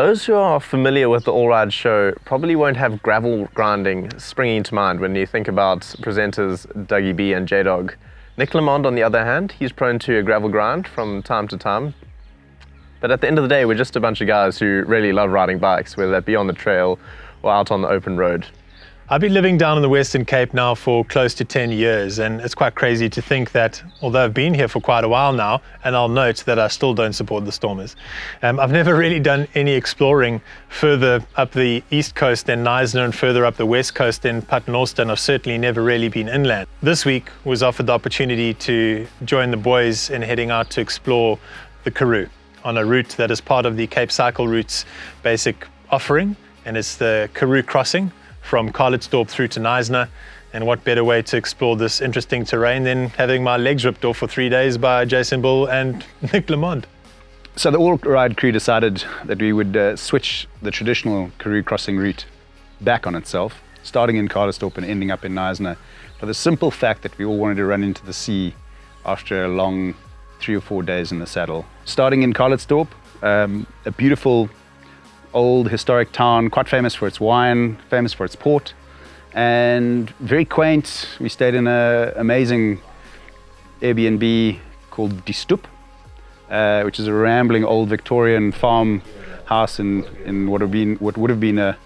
Those who are familiar with the All Ride show probably won't have gravel grinding springing to mind when you think about presenters Dougie B and J-Dog. Nick Lamond, on the other hand, he's prone to a gravel grind from time to time. But at the end of the day, we're just a bunch of guys who really love riding bikes, whether that be on the trail or out on the open road. I've been living down in the Western Cape now for close to 10 years, and it's quite crazy to think that, although I've been here for quite a while now, and I'll note that I still don't support the Stormers, I've never really done any exploring further up the east coast than Knysna and further up the west coast than Paternoster. I've certainly never really been inland. This week was offered the opportunity to join the boys in heading out to explore the Karoo on a route that is part of the Cape Cycle Route's basic offering, and it's the Karoo crossing from Karoo through to Knysna. And what better way to explore this interesting terrain than having my legs ripped off for 3 days by Jason Bull and Nick Lamond. So the All Ride crew decided that we would switch the traditional Karoo crossing route back on itself, starting in Karoo and ending up in Knysna, for the simple fact that we all wanted to run into the sea after a long 3 or 4 days in the saddle. Starting in Karoo, a beautiful old historic town, quite famous for its wine, famous for its port, and very quaint. We stayed in an amazing Airbnb called Die Stoep, which is a rambling old Victorian farm house in what would have been a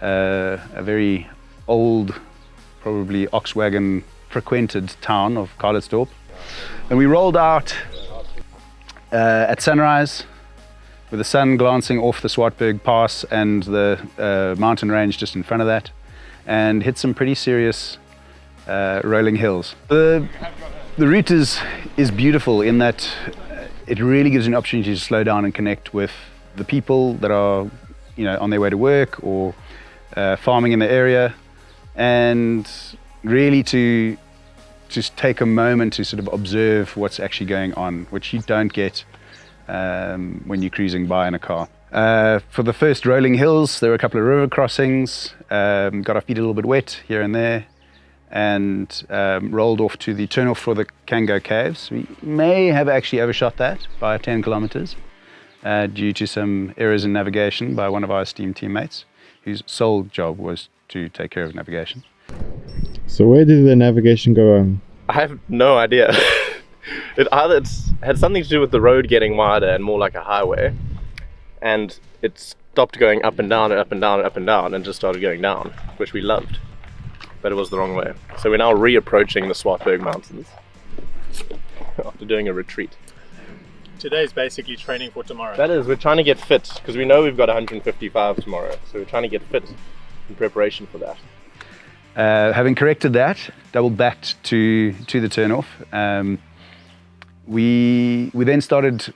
very old, probably ox wagon frequented town of Karoo. And we rolled out at sunrise, with the sun glancing off the Swartberg pass and the mountain range just in front of that, and hit some pretty serious rolling hills. The route is beautiful in that it really gives you an opportunity to slow down and connect with the people that are, on their way to work or farming in the area, and really to just take a moment to sort of observe what's actually going on, which you don't get when you're cruising by in a car. For the first rolling hills, there were a couple of river crossings, got our feet a little bit wet here and there, and rolled off to the turnoff for the Kango Caves. We may have actually overshot that by 10 kilometers due to some errors in navigation by one of our esteemed teammates, whose sole job was to take care of navigation. So where did the navigation go wrong? I have no idea. It had something to do with the road getting wider and more like a highway, and it stopped going up and down and up and down and up and down and just started going down, which we loved, but it was the wrong way. So we're now reapproaching the Swartberg Mountains after doing a retreat. Today's basically training for tomorrow. That is, we're trying to get fit because we know we've got 155 tomorrow, so we're trying to get fit in preparation for that. Having corrected that, double backed to the turnoff. We then started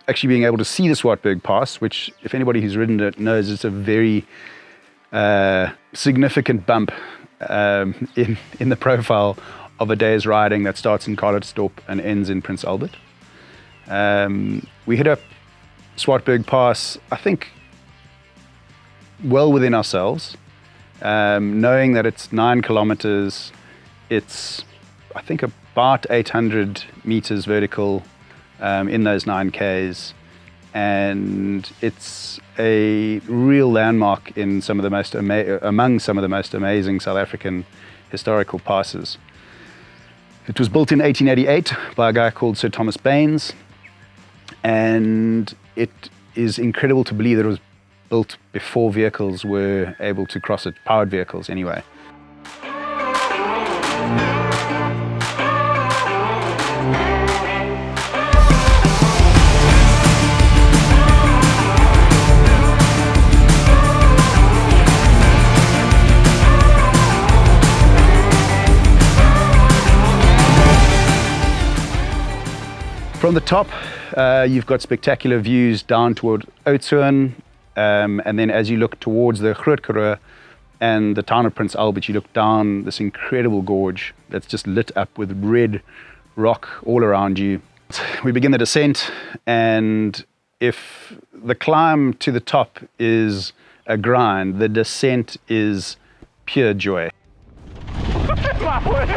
actually being able to see the Swartberg Pass, which, if anybody who's ridden it knows, it's a very significant bump in the profile of a day's riding that starts in Karoo and ends in Prince Albert. We hit up Swartberg Pass, I think, well within ourselves, knowing that it's 9 kilometers, it's, I think, about 800 meters vertical in those 9Ks, and it's a real landmark in among some of the most amazing South African historical passes. It was built in 1888 by a guy called Sir Thomas Baines, and it is incredible to believe that it was built before vehicles were able to cross it, powered vehicles anyway. From the top, you've got spectacular views down toward Oudtshoorn, and then as you look towards the Groot Karoo and the town of Prince Albert, you look down this incredible gorge that's just lit up with red rock all around you. We begin the descent, and if the climb to the top is a grind, the descent is pure joy. My word!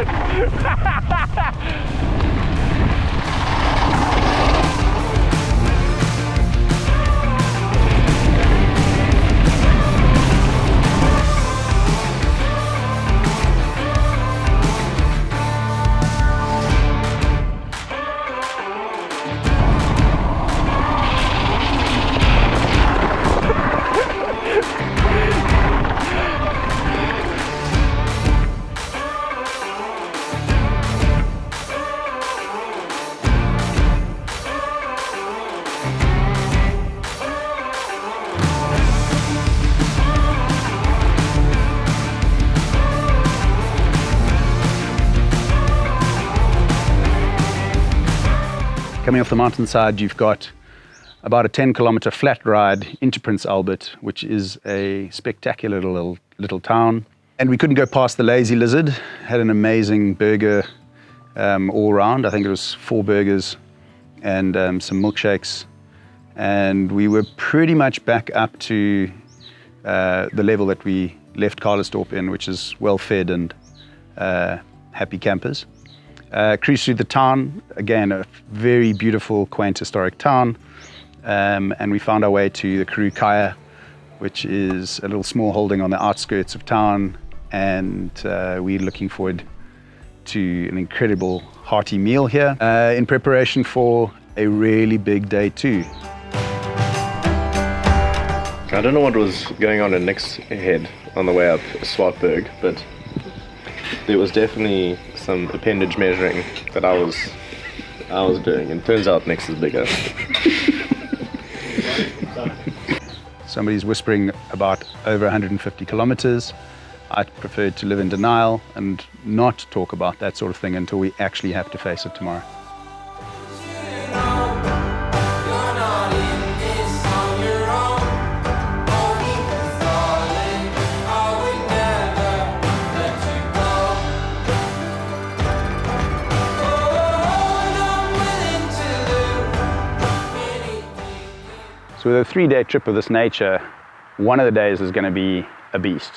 Coming off the mountainside, you've got about a 10-kilometer flat ride into Prince Albert, which is a spectacular little town. And we couldn't go past the Lazy Lizard. Had an amazing burger all round. I think it was 4 burgers and some milkshakes. And we were pretty much back up to the level that we left Karoo in, which is well-fed and happy campers. Cruised through the town, again, a very beautiful, quaint, historic town. And we found our way to the Karoo Kaya, which is a little small holding on the outskirts of town. And we're looking forward to an incredible hearty meal here in preparation for a really big day 2. I don't know what was going on in Nick's head on the way up Swartberg, but there was definitely some appendage measuring that I was doing, and turns out Nick's is bigger. Somebody's whispering about over 150 kilometers. I prefer to live in denial and not talk about that sort of thing until we actually have to face it tomorrow. So with a 3-day trip of this nature, one of the days is going to be a beast.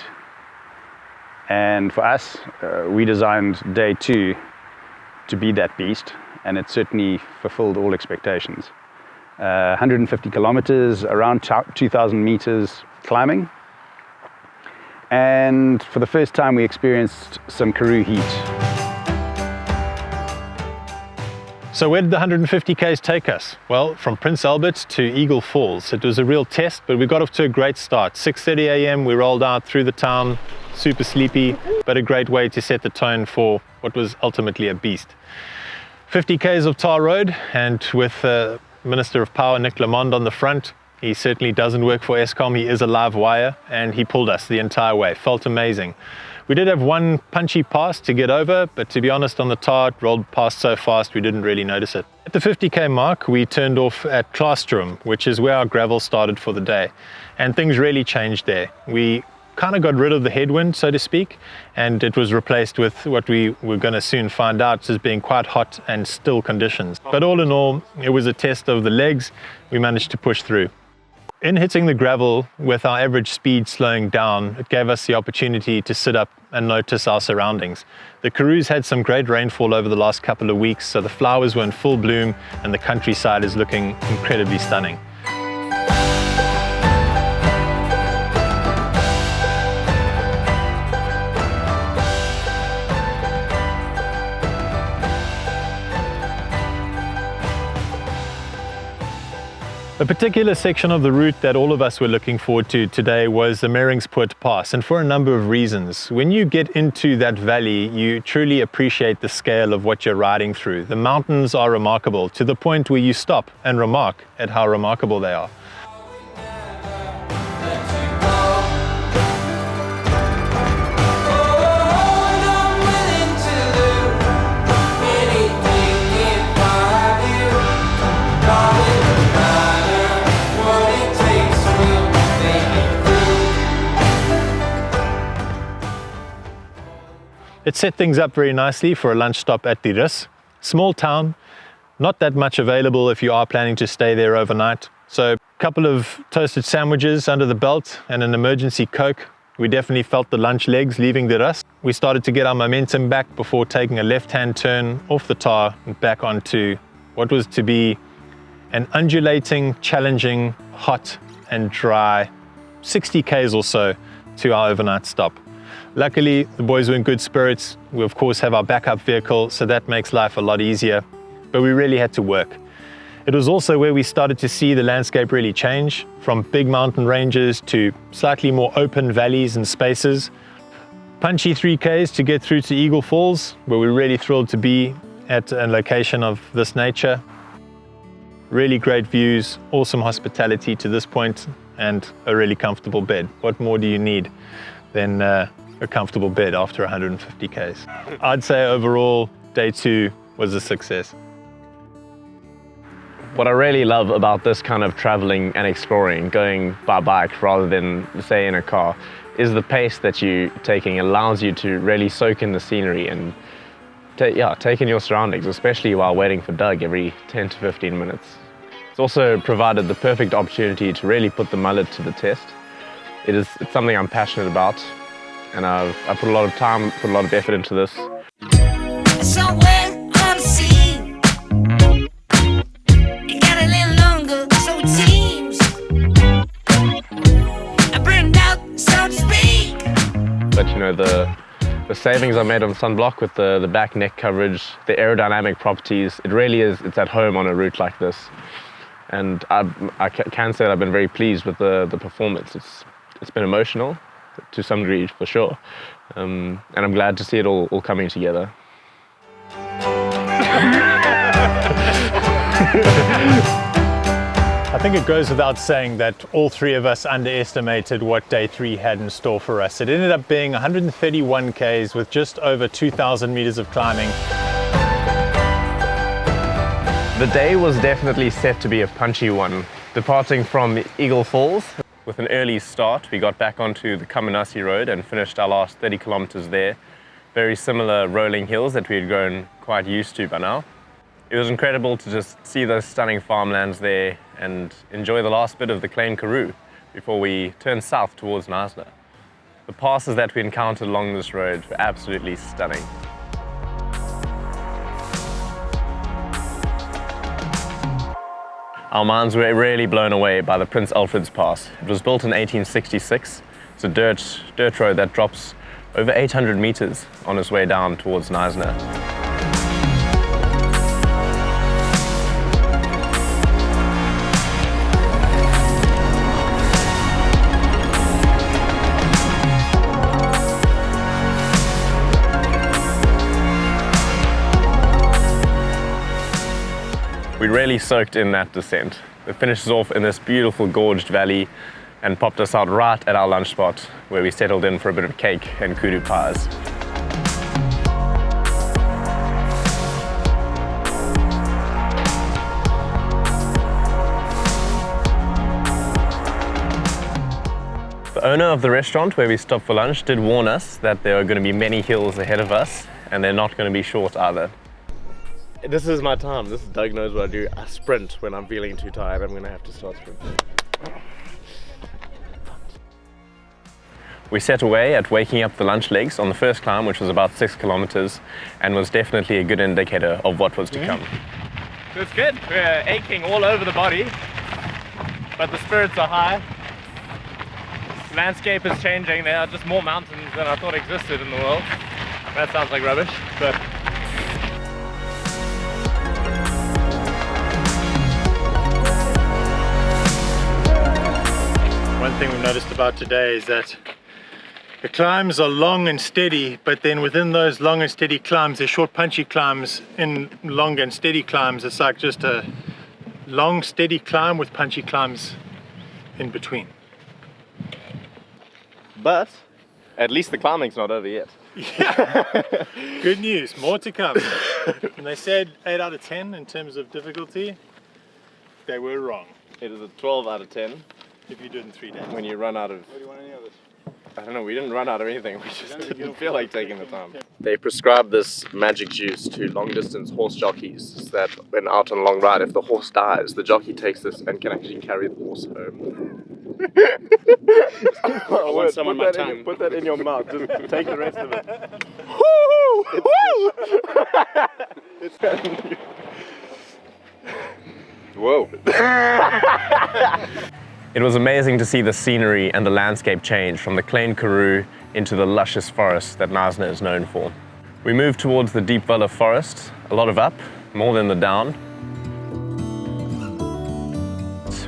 And for us, we designed day 2 to be that beast, and it certainly fulfilled all expectations. 150 kilometers, around 2,000 meters climbing. And for the first time, we experienced some Karoo heat. So where did the 150 Ks take us? Well, from Prince Albert to Eagle Falls. It was a real test, but we got off to a great start. 6:30 a.m. we rolled out through the town, super sleepy, but a great way to set the tone for what was ultimately a beast. 50 Ks of tar road, and with Minister of Power Mr Lamond on the front. He certainly doesn't work for Eskom, he is a live wire, and he pulled us the entire way. Felt amazing. We did have one punchy pass to get over, but to be honest, on the tar, it rolled past so fast we didn't really notice it. At the 50K mark, we turned off at Knysna, which is where our gravel started for the day. And things really changed there. We kind of got rid of the headwind, so to speak, and it was replaced with what we were going to soon find out as being quite hot and still conditions. But all in all, it was a test of the legs. We managed to push through. In hitting the gravel with our average speed slowing down, it gave us the opportunity to sit up and notice our surroundings. The Karoo's had some great rainfall over the last couple of weeks, so the flowers were in full bloom and the countryside is looking incredibly stunning. A particular section of the route that all of us were looking forward to today was the Meringspoort Pass, and for a number of reasons. When you get into that valley, you truly appreciate the scale of what you're riding through. The mountains are remarkable, to the point where you stop and remark at how remarkable they are. It set things up very nicely for a lunch stop at the Rus. Small town, not that much available if you are planning to stay there overnight. So a couple of toasted sandwiches under the belt and an emergency Coke. We definitely felt the lunch legs leaving the Rus. We started to get our momentum back before taking a left-hand turn off the tar and back onto what was to be an undulating, challenging, hot and dry 60 Ks or so to our overnight stop. Luckily, the boys were in good spirits. We of course have our backup vehicle, so that makes life a lot easier, but we really had to work. It was also where we started to see the landscape really change, from big mountain ranges to slightly more open valleys and spaces. Punchy 3Ks to get through to Eagle Falls, where we're really thrilled to be at a location of this nature. Really great views, awesome hospitality to this point, and a really comfortable bed. What more do you need than a comfortable bed after 150 Ks. I'd say overall, day 2 was a success. What I really love about this kind of traveling and exploring, going by bike rather than, say, in a car, is the pace that you're taking allows you to really soak in the scenery and take in your surroundings, especially while waiting for Doug every 10 to 15 minutes. It's also provided the perfect opportunity to really put the mullet to the test. It's something I'm passionate about, and I put a lot of time, put a lot of effort into this. Somewhere on the sea, it got a little longer, so it seems. I burned out, so to speak. But you know, the savings I made on sunblock with the back neck coverage, the aerodynamic properties, it really is, it's at home on a route like this. And I can say that I've been very pleased with the performance. It's been emotional to some degree, for sure. And I'm glad to see it all coming together. I think it goes without saying that all three of us underestimated what day 3 had in store for us. It ended up being 131 Ks with just over 2,000 meters of climbing. The day was definitely set to be a punchy one. Departing from Eagle Falls with an early start, we got back onto the Knysna road and finished our last 30 kilometers there. Very similar rolling hills that we had grown quite used to by now. It was incredible to just see those stunning farmlands there and enjoy the last bit of the Karoo before we turned south towards Knysna. The passes that we encountered along this road were absolutely stunning. Our minds were really blown away by the Prince Alfred's Pass. It was built in 1866. It's a dirt road that drops over 800 meters on its way down towards Knysna. We really soaked in that descent. It finishes off in this beautiful gorged valley and popped us out right at our lunch spot, where we settled in for a bit of cake and kudu pies. The owner of the restaurant where we stopped for lunch did warn us that there are going to be many hills ahead of us, and they're not going to be short either. This is my time. This is Doug knows what I do. I sprint when I'm feeling too tired. I'm going to have to start sprinting. We set away at waking up the lunch legs on the first climb, which was about 6 kilometers, and was definitely a good indicator of what was to come. It's good. We're aching all over the body, but the spirits are high. The landscape is changing. There are just more mountains than I thought existed in the world. That sounds like rubbish, but one thing we've noticed about today is that the climbs are long and steady, but then within those long and steady climbs, they're short punchy climbs. In long and steady climbs, it's like just a long steady climb with punchy climbs in between. But at least the climbing's not over yet. Yeah. Good news, more to come. When they said 8 out of 10 in terms of difficulty, they were wrong. It is a 12 out of 10. If you do it in 3 days. When you run out of... Do you want any of this? I don't know, we didn't run out of anything, we just didn't feel like taking the time. They prescribe this magic juice to long distance horse jockeys, so that when out on a long ride, if the horse dies, the jockey takes this and can actually carry the horse home. I want some on my tongue. Put that in your mouth, just take the rest of it. Whoa! It was amazing to see the scenery and the landscape change from the Karoo into the luscious forest that Knysna is known for. We moved towards the deep Villa forest, a lot of up, more than the down.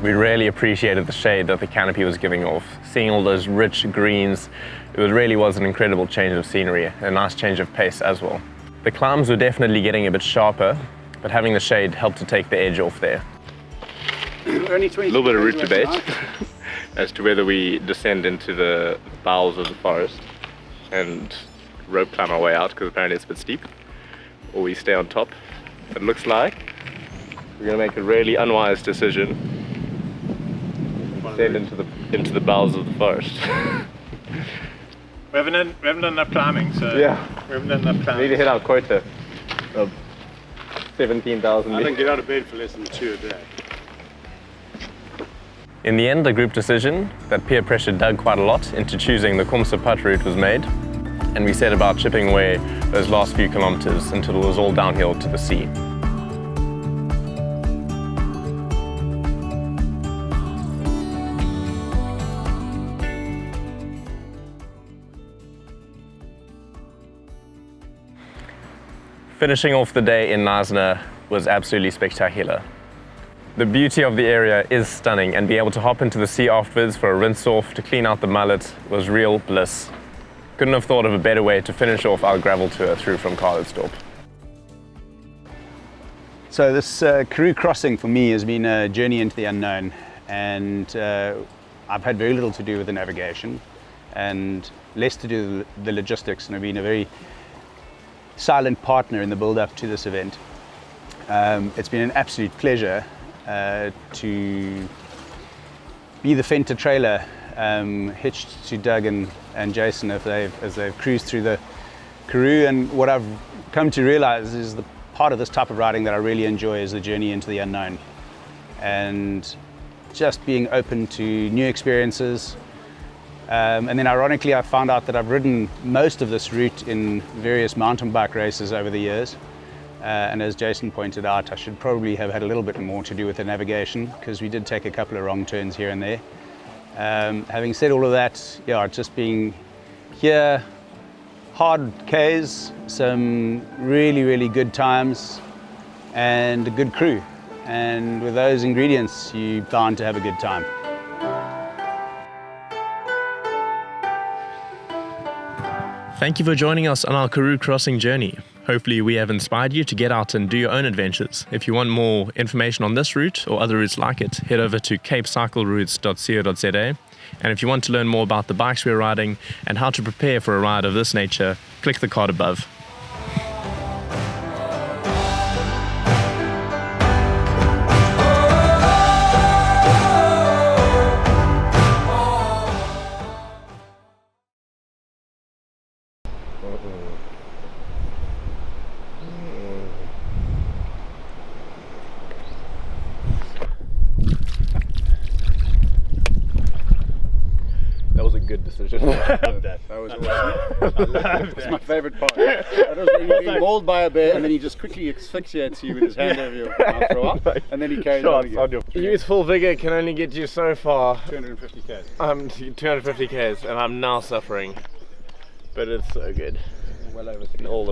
We really appreciated the shade that the canopy was giving off. Seeing all those rich greens, it really was an incredible change of scenery, a nice change of pace as well. The climbs were definitely getting a bit sharper, but having the shade helped to take the edge off there. A little bit of route debate as to whether we descend into the bowels of the forest and rope climb our way out, because apparently it's a bit steep, or we stay on top. It looks like We're going to make a really unwise decision. Descend into the bowels of the forest. We haven't done enough climbing, so Yeah. we haven't done enough We need climbing. to hit our quota of 17,000 I meters. don't get out of bed for less than 2 a day. In the end, the group decision that peer pressure dug quite a lot into choosing the Kumsa putt route was made, and we set about chipping away those last few kilometers until it was all downhill to the sea. Finishing off the day in Knysna was absolutely spectacular. The beauty of the area is stunning, and being able to hop into the sea afterwards for a rinse off to clean out the mullet was real bliss. Couldn't have thought of a better way to finish off our gravel tour through from Karoo. So this Karoo crossing for me has been a journey into the unknown, and I've had very little to do with the navigation and less to do with the logistics, and I've been a very silent partner in the build-up to this event. It's been an absolute pleasure to be the fenter trailer hitched to Doug and Jason as they've cruised through the Karoo. And what I've come to realize is the part of this type of riding that I really enjoy is the journey into the unknown, and just being open to new experiences. And then ironically, I found out that I've ridden most of this route in various mountain bike races over the years. And as Jason pointed out, I should probably have had a little bit more to do with the navigation, because we did take a couple of wrong turns here and there. Having said all of that, yeah, just being here, hard Ks, some really, really good times, and a good crew. And with those ingredients, you're bound to have a good time. Thank you for joining us on our Karoo crossing journey. Hopefully we have inspired you to get out and do your own adventures. If you want more information on this route or other routes like it, head over to capecycleroutes.co.za. And if you want to learn more about the bikes we're riding and how to prepare for a ride of this nature, click the card above. That was a good decision. That was awesome. That's my favorite part. That was when you're being mauled by a bear and then he just quickly asphyxiates you with his hand over your mouth for a while, and then he carries on again. Youthful vigor can only get you so far. 250 k's. I'm 250 k's and I'm now suffering, but it's so good. Well over 3. All the